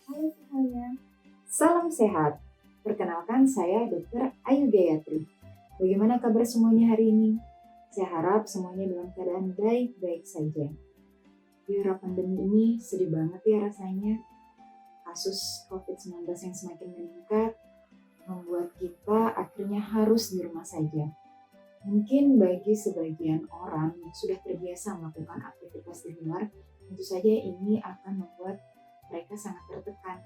Halo semuanya, salam sehat. Perkenalkan saya Dr. Ayu Gayatri. Bagaimana kabar semuanya hari ini? Saya harap semuanya dalam keadaan baik-baik saja. Di era pandemi ini sedih banget ya rasanya. Kasus COVID-19 yang semakin meningkat membuat kita akhirnya harus di rumah saja. Mungkin bagi sebagian orang yang sudah terbiasa melakukan aktivitas di luar, tentu saja ini akan membuat mereka sangat tertekan.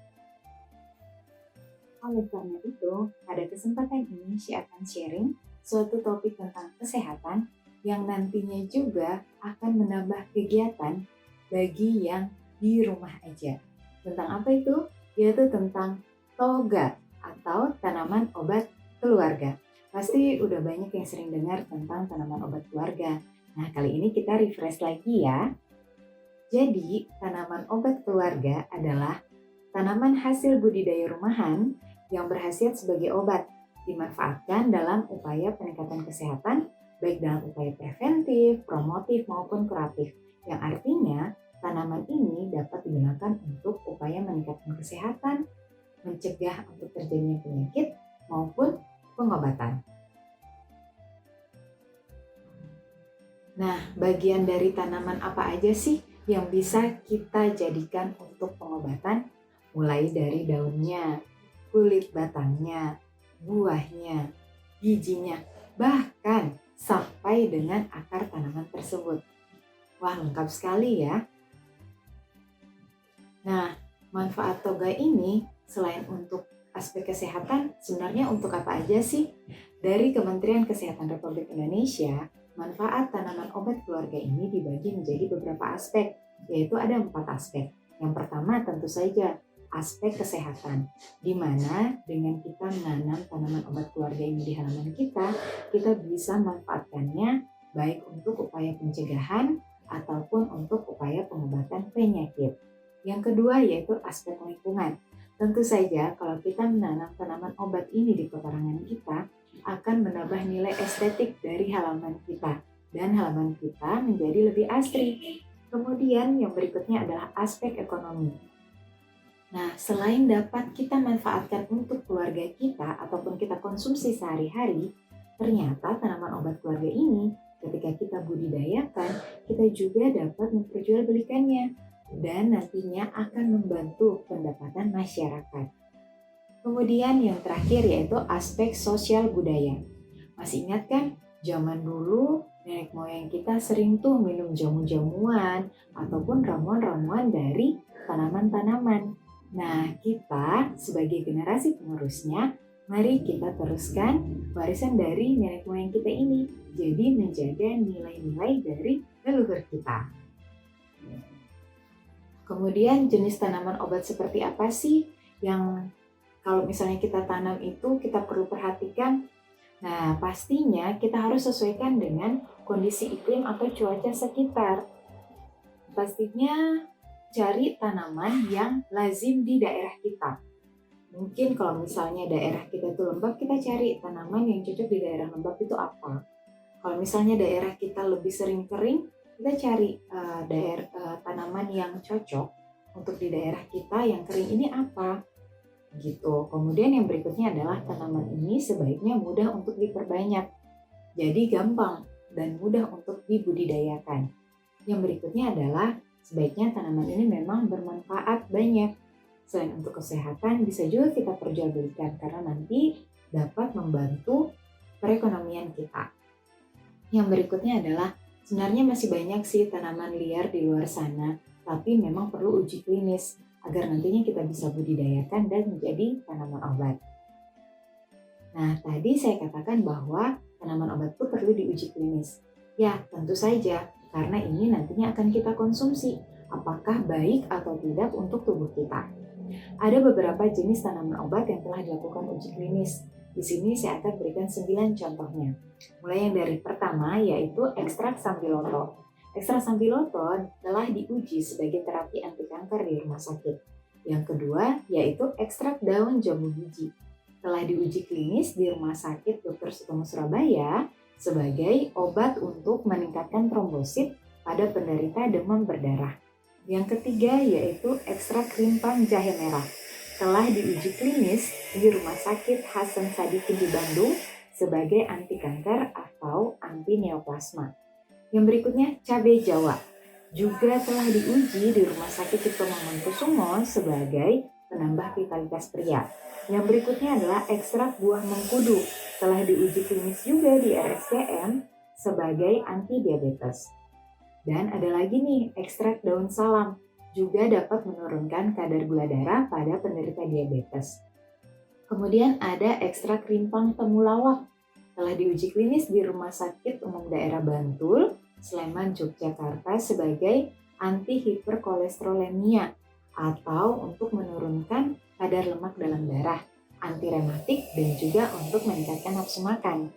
Oleh karena itu, pada kesempatan ini saya akan sharing suatu topik tentang kesehatan yang nantinya juga akan menambah kegiatan bagi yang di rumah aja. Tentang apa itu? Yaitu tentang toga atau tanaman obat keluarga. Pasti udah banyak yang sering dengar tentang tanaman obat keluarga. Nah, kali ini kita refresh lagi ya. Jadi, tanaman obat keluarga adalah tanaman hasil budidaya rumahan yang berkhasiat sebagai obat, dimanfaatkan dalam upaya peningkatan kesehatan, baik dalam upaya preventif, promotif, maupun kuratif. Yang artinya, tanaman ini dapat digunakan untuk upaya meningkatkan kesehatan, mencegah untuk terjadinya penyakit, maupun pengobatan. Nah, bagian dari tanaman apa aja sih yang bisa kita jadikan untuk pengobatan? Mulai dari daunnya, kulit batangnya, buahnya, bijinya, bahkan sampai dengan akar tanaman tersebut. Wah, lengkap sekali ya. Nah, manfaat toga ini selain untuk aspek kesehatan, sebenarnya untuk apa aja sih? Dari Kementerian Kesehatan Republik Indonesia, manfaat tanaman obat keluarga ini dibagi menjadi beberapa aspek, yaitu ada 4 aspek. Yang pertama tentu saja aspek kesehatan, di mana dengan kita menanam tanaman obat keluarga ini di halaman kita bisa manfaatkannya baik untuk upaya pencegahan ataupun untuk upaya pengobatan penyakit. Yang kedua yaitu aspek lingkungan. Tentu saja kalau kita menanam tanaman obat ini di pekarangan kita akan menambah nilai estetik dari halaman kita dan halaman kita menjadi lebih asri. Kemudian yang berikutnya adalah aspek ekonomi. Nah, selain dapat kita manfaatkan untuk keluarga kita ataupun kita konsumsi sehari-hari, ternyata tanaman obat keluarga ini ketika kita budidayakan, kita juga dapat memperjualbelikannya dan nantinya akan membantu pendapatan masyarakat. Kemudian yang terakhir yaitu aspek sosial budaya. Masih ingat kan zaman dulu nenek moyang kita sering tuh minum jamu-jamuan ataupun ramuan-ramuan dari tanaman-tanaman. Nah, kita sebagai generasi penerusnya, mari kita teruskan warisan dari nenek moyang kita ini. Jadi menjaga nilai-nilai dari leluhur kita. Kemudian jenis tanaman obat seperti apa sih yang kalau misalnya kita tanam itu kita perlu perhatikan? Nah, pastinya kita harus sesuaikan dengan kondisi iklim atau cuaca sekitar. Pastinya cari tanaman yang lazim di daerah kita. Mungkin kalau misalnya daerah kita itu lembab, kita cari tanaman yang cocok di daerah lembab itu apa. Kalau misalnya daerah kita lebih sering kering, kita cari tanaman yang cocok untuk di daerah kita yang kering ini apa. Gitu. Kemudian yang berikutnya adalah tanaman ini sebaiknya mudah untuk diperbanyak. Jadi gampang dan mudah untuk dibudidayakan. Yang berikutnya adalah sebaiknya tanaman ini memang bermanfaat banyak. Selain untuk kesehatan, bisa juga kita perjualbelikan karena nanti dapat membantu perekonomian kita. Yang berikutnya adalah sebenarnya masih banyak sih tanaman liar di luar sana, tapi memang perlu uji klinis agar nantinya kita bisa budidayakan dan menjadi tanaman obat. Nah, tadi saya katakan bahwa tanaman obat itu perlu diuji klinis. Ya, tentu saja, karena ini nantinya akan kita konsumsi. Apakah baik atau tidak untuk tubuh kita? Ada beberapa jenis tanaman obat yang telah dilakukan uji klinis. Di sini saya akan berikan 9 contohnya. Mulai yang dari pertama yaitu ekstrak sambiloto. Ekstrak sambiloto telah diuji sebagai terapi anti kanker di rumah sakit. Yang kedua yaitu ekstrak daun jambu biji. Telah diuji klinis di Rumah Sakit Dr. Sutomo Surabaya sebagai obat untuk meningkatkan trombosit pada penderita demam berdarah. Yang ketiga yaitu ekstrak rimpang jahe merah. Telah diuji klinis di Rumah Sakit Hasan Sadikin di Bandung sebagai anti kanker atau anti neoplasma. Yang berikutnya cabai Jawa. Juga telah diuji di Rumah Sakit Cipto Mangunkusumo sebagai penambah vitalitas pria. Yang berikutnya adalah ekstrak buah mengkudu. Telah diuji klinis juga di RSCM sebagai anti diabetes. Dan ada lagi nih, ekstrak daun salam. Juga dapat menurunkan kadar gula darah pada penderita diabetes. Kemudian ada ekstrak rimpang temulawak. Telah diuji klinis di Rumah Sakit Umum Daerah Bantul, Sleman, Yogyakarta sebagai anti hiperkolesterolemia atau untuk menurunkan kadar lemak dalam darah, anti rematik, dan juga untuk meningkatkan nafsu makan.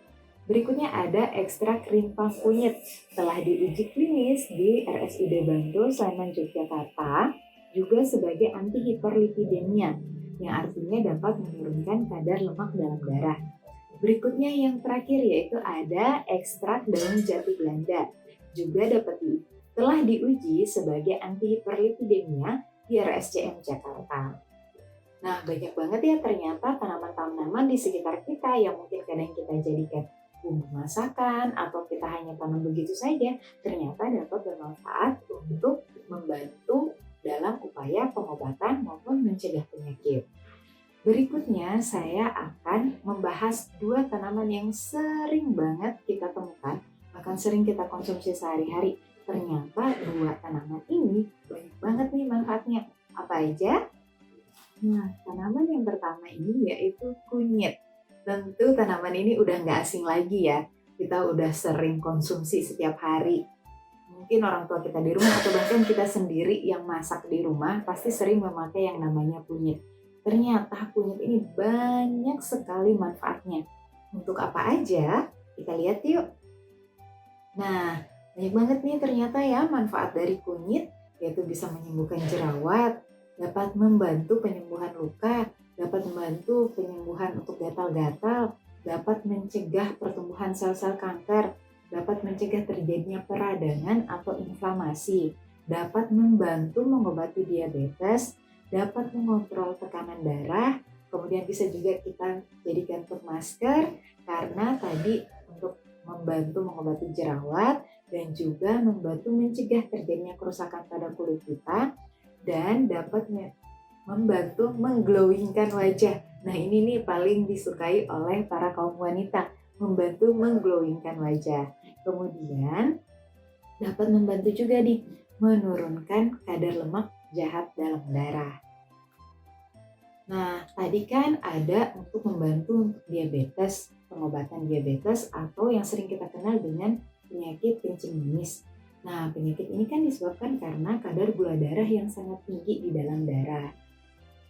Berikutnya ada ekstrak rimpang kunyit. Telah diuji klinis di RSUD Bantul, Sleman, Yogyakarta juga sebagai anti hiperlipidemia, yang artinya dapat menurunkan kadar lemak dalam darah. Berikutnya yang terakhir yaitu ada ekstrak daun jati Belanda. Juga telah diuji sebagai anti hiperlipidemia di RSCM Jakarta. Nah, banyak banget ya ternyata tanaman-tanaman di sekitar kita yang mungkin kadang kita jadikan bumbu masakan atau kita hanya tanam begitu saja, ternyata dapat bermanfaat untuk membantu dalam upaya pengobatan maupun mencegah penyakit. Berikutnya saya akan membahas 2 tanaman yang sering banget kita temukan, bahkan sering kita konsumsi sehari-hari. Ternyata 2 tanaman ini banyak banget nih manfaatnya. Apa aja? Nah, tanaman yang pertama ini yaitu kunyit. Tentu tanaman ini udah nggak asing lagi ya. Kita udah sering konsumsi setiap hari. Mungkin orang tua kita di rumah atau bahkan kita sendiri yang masak di rumah pasti sering memakai yang namanya kunyit. Ternyata kunyit ini banyak sekali manfaatnya. Untuk apa aja? Kita lihat yuk. Nah, banyak banget nih ternyata ya manfaat dari kunyit, yaitu bisa menyembuhkan jerawat, dapat membantu penyembuhan luka, dapat membantu penyembuhan untuk gatal-gatal, dapat mencegah pertumbuhan sel-sel kanker, dapat mencegah terjadinya peradangan atau inflamasi, dapat membantu mengobati diabetes, dapat mengontrol tekanan darah, kemudian bisa juga kita jadikan untuk masker karena tadi untuk membantu mengobati jerawat dan juga membantu mencegah terjadinya kerusakan pada kulit kita dan dapat membantu mengglowingkan wajah. Nah, ini nih paling disukai oleh para kaum wanita, membantu mengglowingkan wajah. Kemudian dapat membantu juga menurunkan kadar lemak jahat dalam darah. Nah, tadi kan ada untuk membantu untuk diabetes, pengobatan diabetes atau yang sering kita kenal dengan penyakit kencing manis. Nah, penyakit ini kan disebabkan karena kadar gula darah yang sangat tinggi di dalam darah.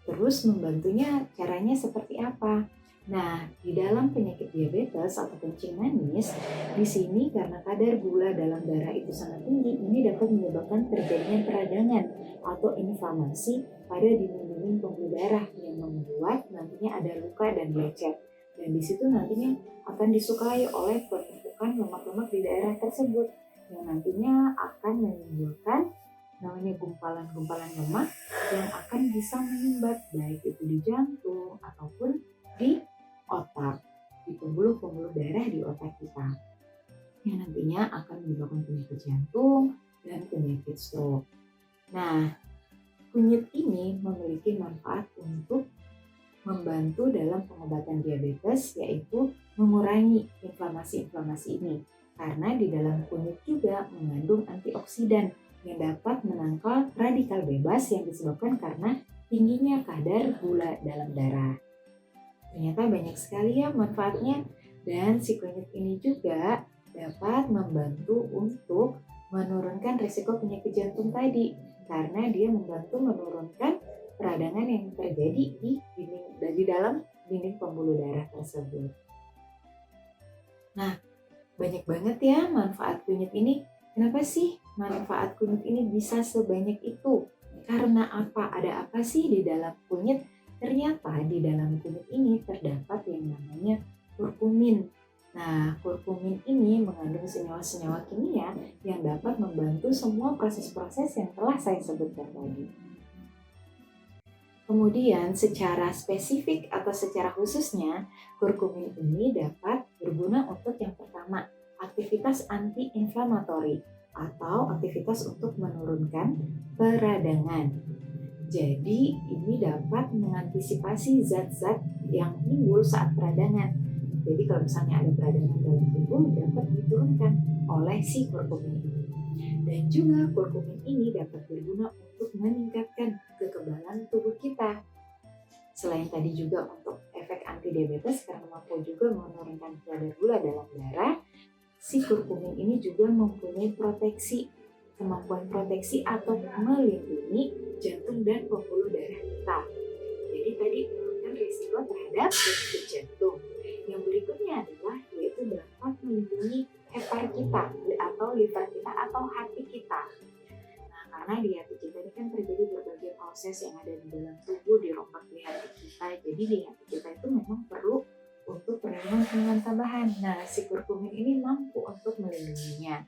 Terus membantunya caranya seperti apa? Nah, di dalam penyakit diabetes atau kencing manis, di sini karena kadar gula dalam darah itu sangat tinggi, ini dapat menyebabkan terjadinya peradangan atau inflamasi pada dinding-dinding pembuluh darah yang membuat nantinya ada luka dan lecet. Dan di situ nantinya akan disukai oleh penumpukan lemak-lemak di daerah tersebut yang nantinya akan menimbulkan namanya gumpalan-gumpalan lemak yang akan bisa menyumbat baik itu di jantung ataupun di otak, di pembuluh-pembuluh darah di otak kita yang nantinya akan menyebabkan penyakit jantung dan penyakit stroke. Nah, kunyit ini memiliki manfaat untuk membantu dalam pengobatan diabetes, yaitu mengurangi inflamasi-inflamasi ini karena di dalam kunyit juga mengandung antioksidan yang dapat menangkal radikal bebas yang disebabkan karena tingginya kadar gula dalam darah. Ternyata banyak sekali ya manfaatnya, dan si kunyit ini juga dapat membantu untuk menurunkan risiko penyakit jantung tadi karena dia membantu menurunkan peradangan yang terjadi di dalam dinding pembuluh darah tersebut. Nah, banyak banget ya manfaat kunyit ini. Kenapa sih manfaat kunyit ini bisa sebanyak itu? Karena apa? Ada apa sih di dalam kunyit? Ternyata di dalam kunyit ini terdapat yang namanya kurkumin. Nah, kurkumin ini mengandung senyawa-senyawa kimia yang dapat membantu semua proses-proses yang telah saya sebutkan tadi. Kemudian, secara spesifik atau secara khususnya, kurkumin ini dapat berguna untuk yang pertama, aktivitas anti-inflamatori atau aktivitas untuk menurunkan peradangan. Jadi, ini dapat mengantisipasi zat-zat yang timbul saat peradangan. Jadi, kalau misalnya ada peradangan dalam tubuh, dapat diturunkan oleh si kurkumin ini. Dan juga kurkumin ini dapat berguna untuk meningkatkan kekebalan tubuh kita. Selain tadi juga untuk efek anti-diabetes karena mampu juga menurunkan kadar gula dalam darah, si kurkumin ini juga mempunyai kemampuan proteksi atau melindungi jantung dan pembuluh darah kita. Jadi tadi menurunkan risiko terhadap penyakit jantung. Yang berikutnya adalah yaitu dapat melindungi hepar kita atau liver kita atau hati kita. Nah, karena di hati kita ini kan terjadi berbagai proses yang ada di dalam tubuh di rompak di hati kita. Jadi di hati kita itu memang perlu untuk perlindungan tambahan. Nah, si kurkumin ini mampu untuk melindunginya.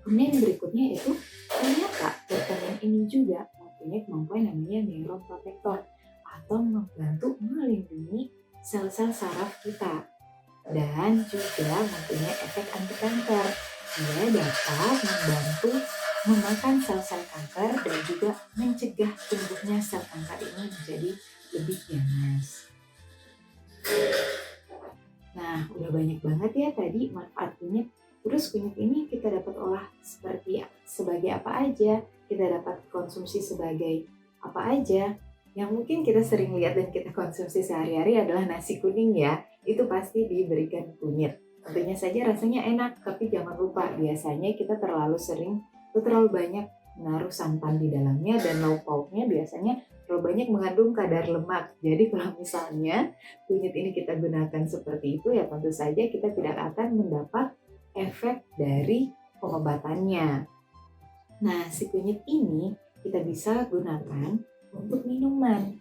Kemudian yang berikutnya itu ternyata kurkumin ini juga mempunyai kemampuan namanya neuroprotektor atau membantu melindungi sel-sel saraf kita dan juga mempunyai efek anti kanker. Dia dapat membantu memakan sel-sel kanker dan juga mencegah tumbuhnya sel kanker ini menjadi lebih ganas. Nah, udah banyak banget ya tadi manfaat kunyit. Terus kunyit ini kita dapat olah sebagai apa aja? Kita dapat konsumsi sebagai apa aja? Yang mungkin kita sering lihat dan kita konsumsi sehari-hari adalah nasi kuning ya. Itu pasti diberikan kunyit. Tentunya saja rasanya enak, tapi jangan lupa biasanya kita terlalu banyak menaruh santan di dalamnya dan lauk pauknya biasanya terlalu banyak mengandung kadar lemak. Jadi kalau misalnya kunyit ini kita gunakan seperti itu ya tentu saja kita tidak akan mendapat efek dari pengobatannya. Nah, si kunyit ini kita bisa gunakan untuk minuman,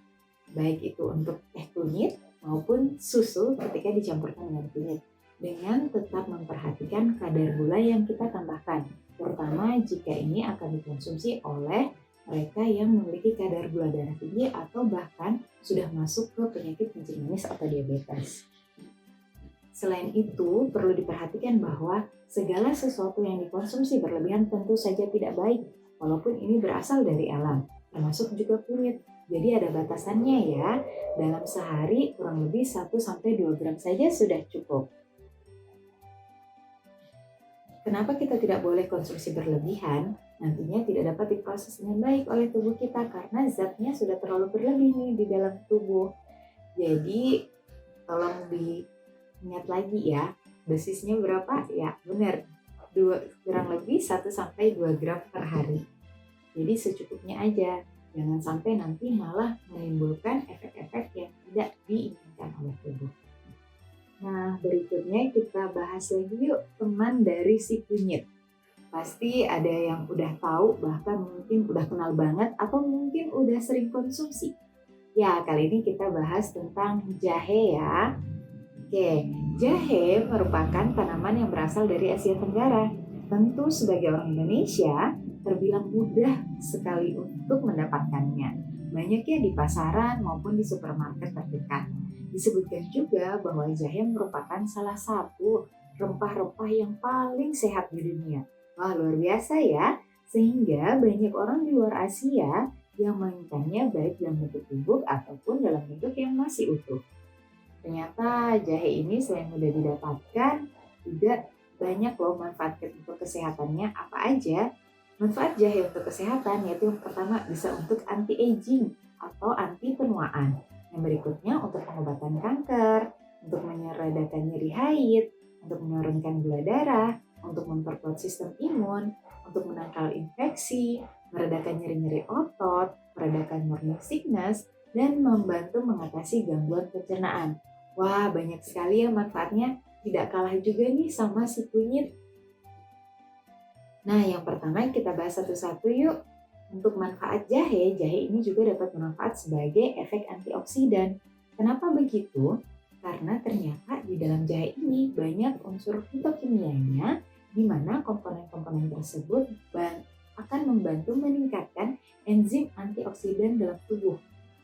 baik itu untuk teh kunyit maupun susu ketika dicampurkan dengan kunyit, dengan tetap memperhatikan kadar gula yang kita tambahkan, terutama jika ini akan dikonsumsi oleh mereka yang memiliki kadar gula darah tinggi atau bahkan sudah masuk ke penyakit kencing manis atau diabetes. Selain itu, perlu diperhatikan bahwa segala sesuatu yang dikonsumsi berlebihan tentu saja tidak baik, walaupun ini berasal dari alam, termasuk juga kunyit. Jadi ada batasannya ya, dalam sehari kurang lebih 1-2 gram saja sudah cukup. Kenapa kita tidak boleh konsumsi berlebihan? Nantinya tidak dapat diproses dengan baik oleh tubuh kita karena zatnya sudah terlalu berlebih nih di dalam tubuh. Jadi tolong diingat lagi ya, dosisnya berapa? Ya benar, kurang lebih 1-2 gram per hari. Jadi secukupnya aja, jangan sampai nanti malah menimbulkan efek-efek yang tidak diinginkan oleh tubuh. Nah, berikutnya kita bahas lagi yuk teman dari si kunyit. Pasti ada yang udah tahu, bahkan mungkin udah kenal banget atau mungkin udah sering konsumsi. Ya, kali ini kita bahas tentang jahe ya. Oke, jahe merupakan tanaman yang berasal dari Asia Tenggara. Tentu sebagai orang Indonesia, terbilang mudah sekali untuk mendapatkannya. Banyak ya di pasaran maupun di supermarket terdekat. Disebutkan juga bahwa jahe merupakan salah satu rempah-rempah yang paling sehat di dunia. Wah, luar biasa ya. Sehingga banyak orang di luar Asia yang menginginkannya baik dalam bentuk bubuk ataupun dalam bentuk yang masih utuh. Ternyata jahe ini selain mudah didapatkan, juga banyak loh manfaat untuk kesehatannya. Apa aja? Manfaat jahe untuk kesehatan yaitu yang pertama bisa untuk anti-aging atau anti penuaan. Yang berikutnya untuk pengobatan kanker, untuk meredakan nyeri haid, untuk menurunkan gula darah, untuk memperkuat sistem imun, untuk menangkal infeksi, meredakan nyeri-nyeri otot, meredakan morning sickness, dan membantu mengatasi gangguan pencernaan. Wah, banyak sekali ya manfaatnya, tidak kalah juga nih sama si kunyit. Nah, yang pertama kita bahas satu-satu yuk. Untuk manfaat jahe ini juga dapat bermanfaat sebagai efek antioksidan. Kenapa begitu? Karena ternyata di dalam jahe ini banyak unsur fitokimianya, di mana komponen-komponen tersebut akan membantu meningkatkan enzim antioksidan dalam tubuh.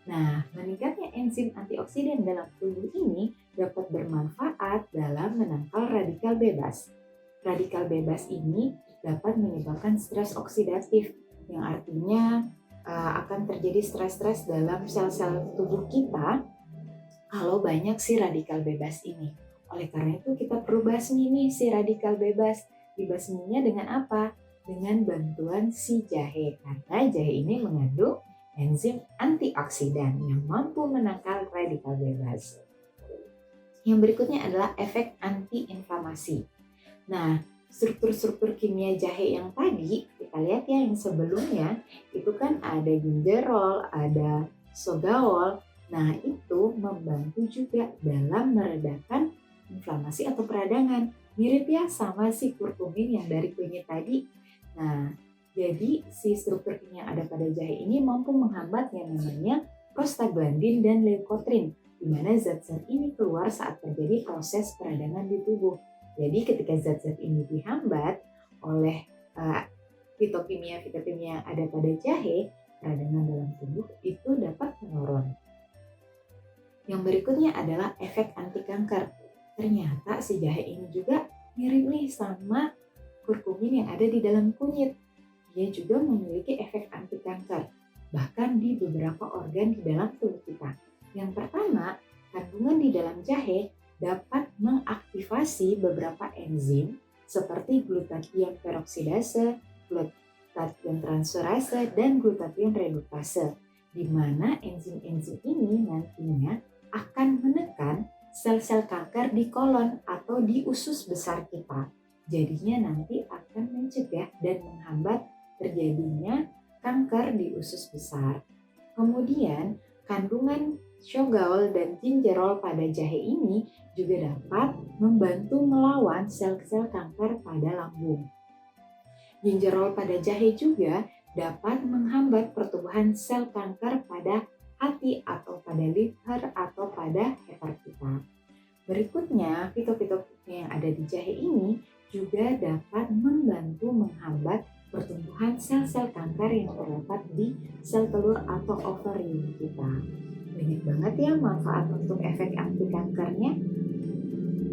Nah, meningkatnya enzim antioksidan dalam tubuh ini dapat bermanfaat dalam menangkal radikal bebas. Radikal bebas ini dapat menyebabkan stres oksidatif, yang artinya akan terjadi stres-stres dalam sel-sel tubuh kita kalau banyak si radikal bebas ini. Oleh karena itu kita perlu basmi nih si radikal bebas. Dibasminya dengan apa? Dengan bantuan si jahe. Karena jahe ini mengandung enzim antioksidan yang mampu menangkal radikal bebas. Yang berikutnya adalah efek antiinflamasi. Nah, struktur-struktur kimia jahe yang tadi, kita lihat ya yang sebelumnya, itu kan ada gingerol, ada sogaol. Nah, itu membantu juga dalam meredakan inflamasi atau peradangan. Mirip ya sama si kurkumin yang dari kunyit tadi. Nah, jadi si struktur kimia yang ada pada jahe ini mampu menghambat yang namanya prostaglandin dan leukotrin, di mana zat-zat ini keluar saat terjadi proses peradangan di tubuh. Jadi ketika zat-zat ini dihambat oleh fitokimia yang ada pada jahe, peradangan dalam tubuh itu dapat menurun. Yang berikutnya adalah efek anti kanker. Ternyata si jahe ini juga mirip nih sama kurkumin yang ada di dalam kunyit. Dia juga memiliki efek anti kanker, bahkan di beberapa organ di dalam tubuh kita. Yang pertama, kandungan di dalam jahe dapat mengaktifasi beberapa enzim seperti glutathione peroksidase, glutathione transferase, dan glutathione reduktase, di mana enzim-enzim ini nantinya akan menekan sel-sel kanker di kolon atau di usus besar kita. Jadinya nanti akan mencegah dan menghambat terjadinya kanker di usus besar. Kemudian, kandungan sogaol dan gingerol pada jahe ini juga dapat membantu melawan sel-sel kanker pada lambung. Gingerol pada jahe juga dapat menghambat pertumbuhan sel kanker pada hati atau pada liver atau pada hepat kita. Berikutnya, fitokimia yang ada di jahe ini juga dapat membantu menghambat pertumbuhan sel-sel kanker yang terdapat di sel telur atau ovarium kita. Banyak banget ya manfaat untuk efek anti kankernya.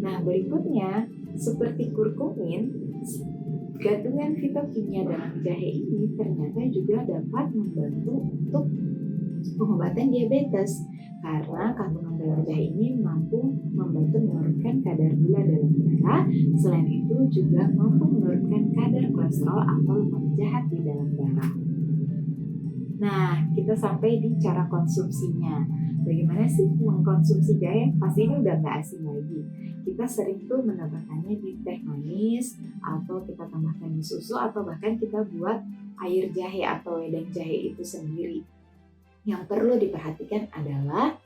Nah, berikutnya seperti kurkumin, gabungan fitokimia dalam jahe ini ternyata juga dapat membantu untuk pengobatan diabetes, karena kandungan dalam jahe ini mampu membantu menurunkan kadar gula dalam darah. Selain itu juga mampu menurunkan kadar kolesterol atau lemak jahat di dalam darah. Nah, kita sampai di cara konsumsinya. Bagaimana sih mengkonsumsi jahe? Pastinya udah gak asing lagi. Kita sering tuh menambahkannya di teh manis, atau kita tambahkan di susu, atau bahkan kita buat air jahe atau wedang jahe itu sendiri. Yang perlu diperhatikan adalah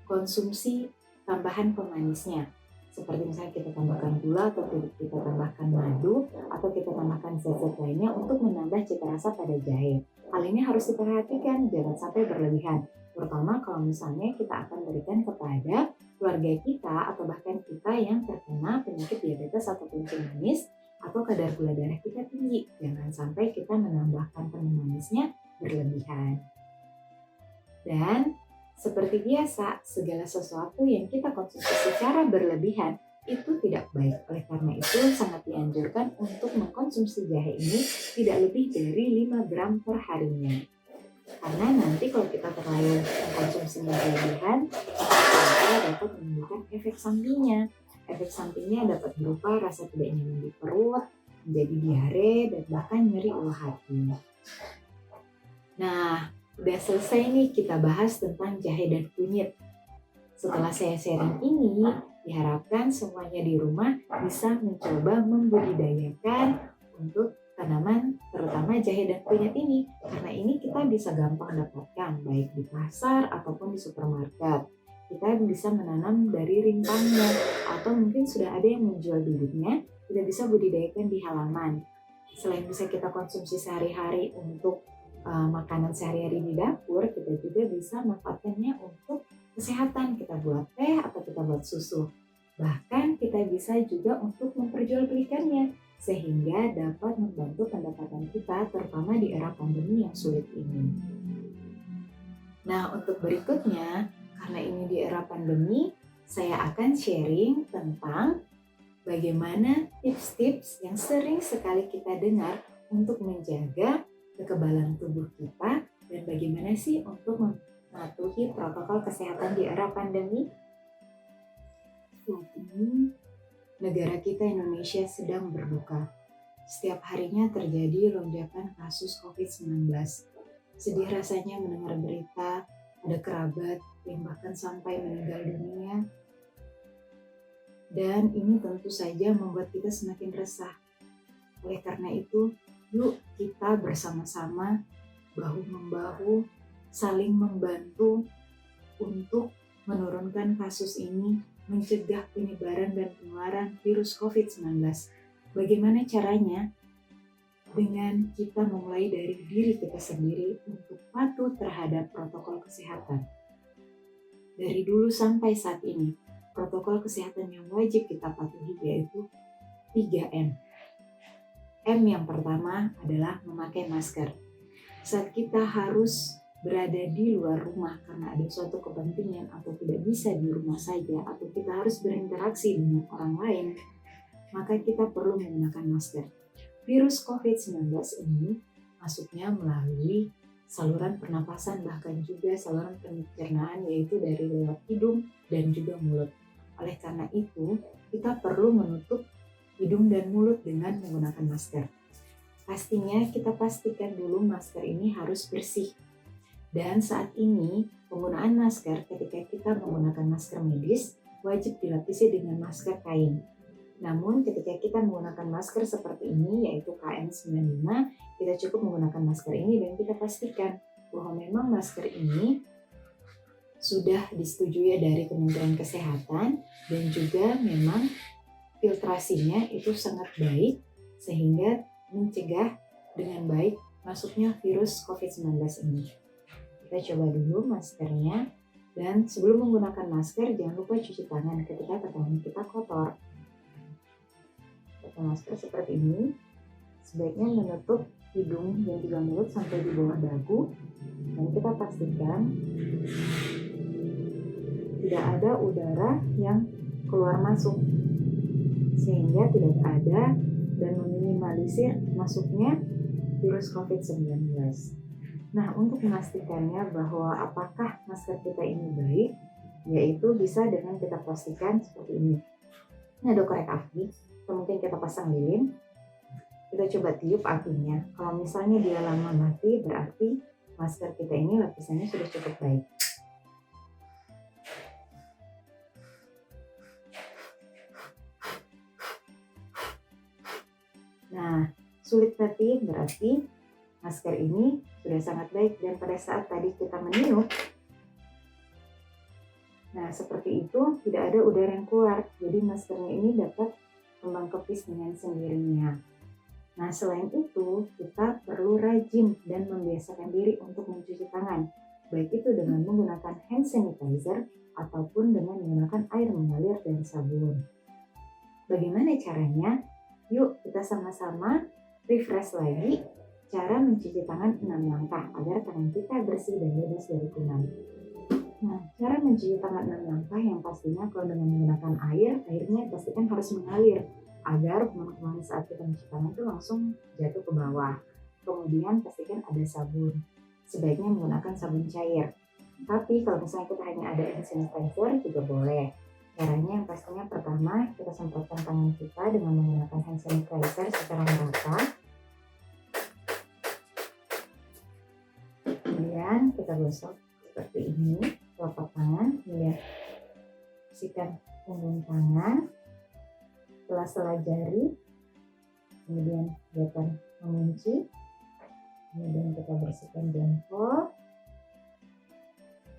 konsumsi tambahan pemanisnya. Seperti misalnya kita tambahkan gula atau kita tambahkan madu atau kita tambahkan zat-zat lainnya untuk menambah cita rasa pada jahe. Hal ini harus diperhatikan, jangan sampai berlebihan. Terutama kalau misalnya kita akan berikan kepada keluarga kita atau bahkan kita yang terkena penyakit diabetes atau kencing manis atau kadar gula darah kita tinggi. Jangan sampai kita menambahkan pemanisnya berlebihan. Dan seperti biasa, segala sesuatu yang kita konsumsi secara berlebihan itu tidak baik. Oleh karena itu, sangat dianjurkan untuk mengkonsumsi jahe ini tidak lebih dari 5 gram per harinya. Karena nanti kalau kita terlalu mengkonsumsi berlebihan, kita dapat menimbulkan efek sampingnya. Efek sampingnya dapat berupa rasa tidak nyaman di perut, menjadi diare, dan bahkan nyeri ulu hati. Nah, udah selesai nih kita bahas tentang jahe dan kunyit. Setelah saya sharing ini, diharapkan semuanya di rumah bisa mencoba membudidayakan untuk tanaman terutama jahe dan kunyit ini. Karena ini kita bisa gampang dapatkan baik di pasar ataupun di supermarket. Kita bisa menanam dari rimpangnya atau mungkin sudah ada yang menjual bibitnya, kita bisa budidayakan di halaman. Selain bisa kita konsumsi sehari-hari untuk makanan sehari-hari di dapur, kita juga bisa manfaatkannya untuk kesehatan, kita buat teh atau kita buat susu. Bahkan kita bisa juga untuk memperjualbelikannya sehingga dapat membantu pendapatan kita terutama di era pandemi yang sulit ini. Nah, untuk berikutnya, karena ini di era pandemi, saya akan sharing tentang bagaimana tips-tips yang sering sekali kita dengar untuk menjaga kekebalan tubuh kita dan bagaimana sih untuk mematuhi protokol kesehatan di era pandemi. Saat ini, negara kita Indonesia sedang berduka. Setiap harinya terjadi lonjakan kasus COVID-19. Sedih rasanya mendengar berita ada kerabat yang bahkan sampai meninggal dunia. Dan ini tentu saja membuat kita semakin resah. Oleh karena itu, yuk kita bersama-sama bahu-membahu saling membantu untuk menurunkan kasus ini, mencegah penyebaran dan penularan virus COVID-19. Bagaimana caranya? Dengan kita memulai dari diri kita sendiri untuk patuh terhadap protokol kesehatan. Dari dulu sampai saat ini, protokol kesehatan yang wajib kita patuhi yaitu 3M. M yang pertama adalah memakai masker. Saat kita harus berada di luar rumah karena ada suatu kepentingan atau tidak bisa di rumah saja atau kita harus berinteraksi dengan orang lain, maka kita perlu menggunakan masker. Virus COVID-19 ini masuknya melalui saluran pernapasan bahkan juga saluran pencernaan yaitu dari lewat hidung dan juga mulut. Oleh karena itu, kita perlu menutup hidung dan mulut dengan menggunakan masker. Pastinya kita pastikan dulu masker ini harus bersih. Dan saat ini, penggunaan masker ketika kita menggunakan masker medis wajib dilapisi dengan masker kain. Namun ketika kita menggunakan masker seperti ini yaitu KN95, kita cukup menggunakan masker ini dan kita pastikan bahwa memang masker ini sudah disetujui dari Kementerian Kesehatan dan juga memang filtrasinya itu sangat baik sehingga mencegah dengan baik masuknya virus COVID-19 ini. Kita coba dulu maskernya dan sebelum menggunakan masker jangan lupa cuci tangan ketika tangan kita kotor. Pakai masker seperti ini, sebaiknya menutup hidung dan juga mulut sampai di bawah dagu dan kita pastikan tidak ada udara yang keluar masuk sehingga tidak ada dan meminimalisir masuknya virus COVID-19. Nah, untuk memastikannya bahwa apakah masker kita ini baik, yaitu bisa dengan kita pastikan seperti ini. Ini ada korek api, atau mungkin kita pasang lilin. Kita coba tiup apinya. Kalau misalnya dia lama mati, berarti masker kita ini lapisannya sudah cukup baik. Nah, sulit mati berarti masker ini sudah sangat baik dan pada saat tadi kita meniup, nah seperti itu tidak ada udara yang keluar, jadi maskernya ini dapat kembang kepis dengan sendirinya. Nah selain itu kita perlu rajin dan membiasakan diri untuk mencuci tangan, baik itu dengan menggunakan hand sanitizer ataupun dengan menggunakan air mengalir dan sabun. Bagaimana caranya? Yuk kita sama-sama refresh lagi cara mencuci tangan 6 langkah agar tangan kita bersih dan bebas dari kuman. Nah, cara mencuci tangan 6 langkah yang pastinya kalau dengan menggunakan air, airnya pastikan harus mengalir agar kuman-kuman saat kita mencuci tangan itu langsung jatuh ke bawah. Kemudian pastikan ada sabun. Sebaiknya menggunakan sabun cair. Tapi kalau misalnya kita hanya ada hand sanitizer juga boleh. Caranya yang pastinya pertama kita semprotkan tangan kita dengan menggunakan hand sanitizer secara merata. Kemudian kita gosok seperti ini telapak tangan, kemudian bersihkan punggung tangan, sela-sela jari, kemudian kelihatan mengunci, kemudian kita bersihkan jempol,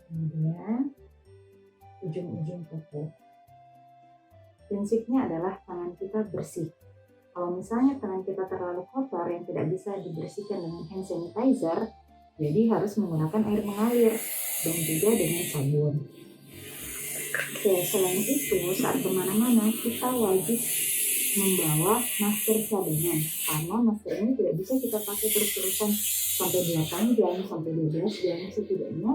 kemudian ujung-ujung kuku. Prinsipnya adalah tangan kita bersih. Kalau misalnya tangan kita terlalu kotor yang tidak bisa dibersihkan dengan hand sanitizer, jadi harus menggunakan air mengalir dan juga dengan sabun. Oke, selain itu saat kemana-mana kita wajib membawa masker cadangan, karena masker ini tidak bisa kita pakai terus-terusan sampai 8 jam, sampai 12 jam, setidaknya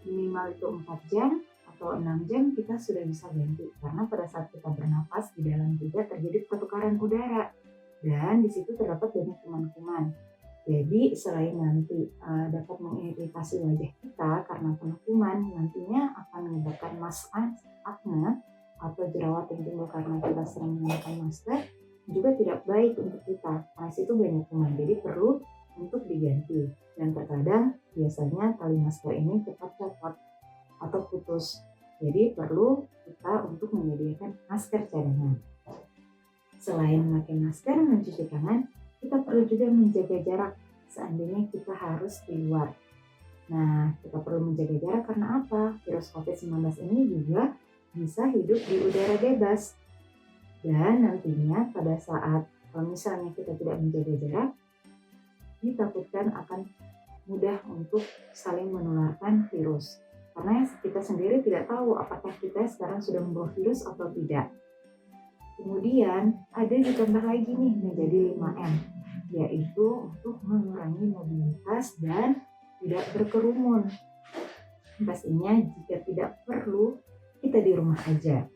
minimal itu 4 jam atau 6 jam kita sudah bisa ganti, karena pada saat kita bernapas di dalam juga terjadi pertukaran udara dan di situ terdapat banyak kuman-kuman. Jadi selain nanti dapat mengiritasi wajah kita karena penuh kuman, nantinya akan menyebabkan akne atau jerawat yang timbul karena kita sering menggunakan masker juga tidak baik untuk kita, karena situ banyak kuman, jadi perlu untuk diganti. Dan terkadang biasanya tali masker ini cepat copot atau putus, jadi perlu kita untuk menyediakan masker cadangan. Selain memakai masker, mencuci tangan, kita perlu juga menjaga jarak seandainya kita harus di luar. Nah, kita perlu menjaga jarak karena apa? Virus COVID-19 ini juga bisa hidup di udara bebas. Dan nantinya pada saat kalau misalnya kita tidak menjaga jarak, ditakutkan akan mudah untuk saling menularkan virus. Karena kita sendiri tidak tahu apakah kita sekarang sudah membawa virus atau tidak. Kemudian ada ditambah lagi nih menjadi 5M, yaitu untuk mengurangi mobilitas dan tidak berkerumun. Pastinya jika tidak perlu, kita di rumah aja.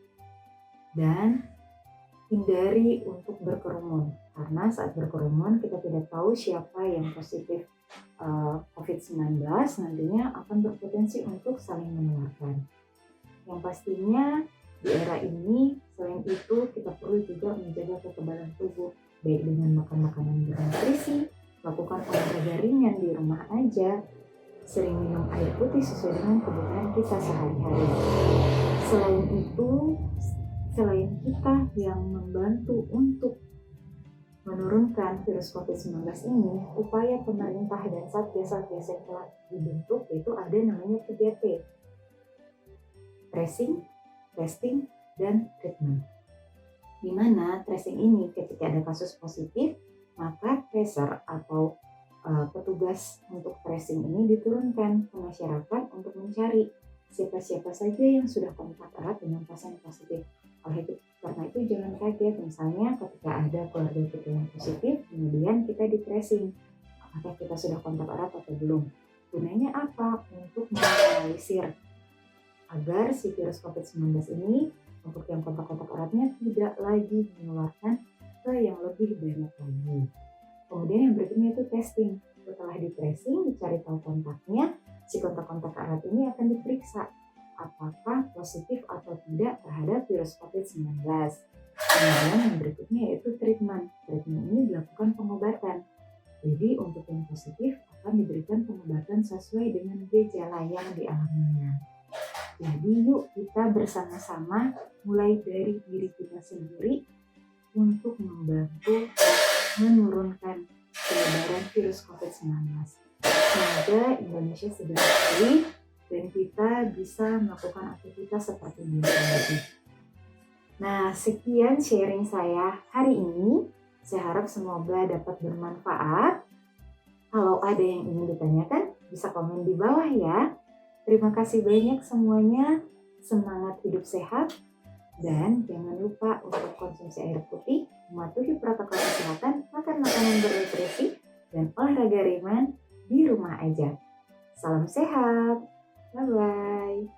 Dan hindari untuk berkerumun, karena saat berkerumun kita tidak tahu siapa yang positif COVID-19 nantinya akan berpotensi untuk saling menularkan. Yang pastinya di era ini, selain itu kita perlu juga menjaga kekebalan tubuh, baik dengan makan makanan bernutrisi, lakukan olahraga ringan di rumah aja, sering minum air putih sesuai dengan kebutuhan kita sehari-hari. Selain itu, selain kita yang membantu untuk menurunkan virus COVID-19 ini, upaya pemerintah dan satgas-satgas yang telah dibentuk itu ada namanya 3T, tracing, testing, dan treatment. Di mana tracing ini ketika ada kasus positif, maka tracer atau petugas untuk tracing ini diturunkan ke masyarakat untuk mencari siapa-siapa saja yang sudah kontak erat dengan pasien positif. Karena itu jangan kaget misalnya ketika ada keluarga kita yang positif, kemudian kita di tracing apakah kita sudah kontak erat atau belum. Gunanya apa? Untuk meminimalisir agar si virus COVID-19 ini untuk yang kontak-kontak eratnya tidak lagi menularkan ke yang lebih banyak lagi. Kemudian yang berikutnya itu testing. Setelah di tracing, dicari tahu kontaknya, si kontak-kontak erat ini akan diperiksa apakah positif atau tidak terhadap virus COVID-19. Kemudian yang berikutnya yaitu treatment. Treatment ini dilakukan pengobatan. Jadi untuk yang positif akan diberikan pengobatan sesuai dengan gejala yang dialaminya. Jadi yuk kita bersama-sama mulai dari diri kita sendiri untuk membantu menurunkan penyebaran virus COVID-19. Semoga Indonesia segera pulih dan kita bisa melakukan aktivitas seperti biasa lagi. Nah, sekian sharing saya hari ini. Saya harap semoga dapat bermanfaat. Kalau ada yang ingin ditanyakan, bisa komen di bawah ya. Terima kasih banyak semuanya, semangat hidup sehat, dan jangan lupa untuk konsumsi air putih, mematuhi protokol kesehatan, makan makanan bernutrisi, dan olahraga ringan di rumah aja. Salam sehat, bye-bye.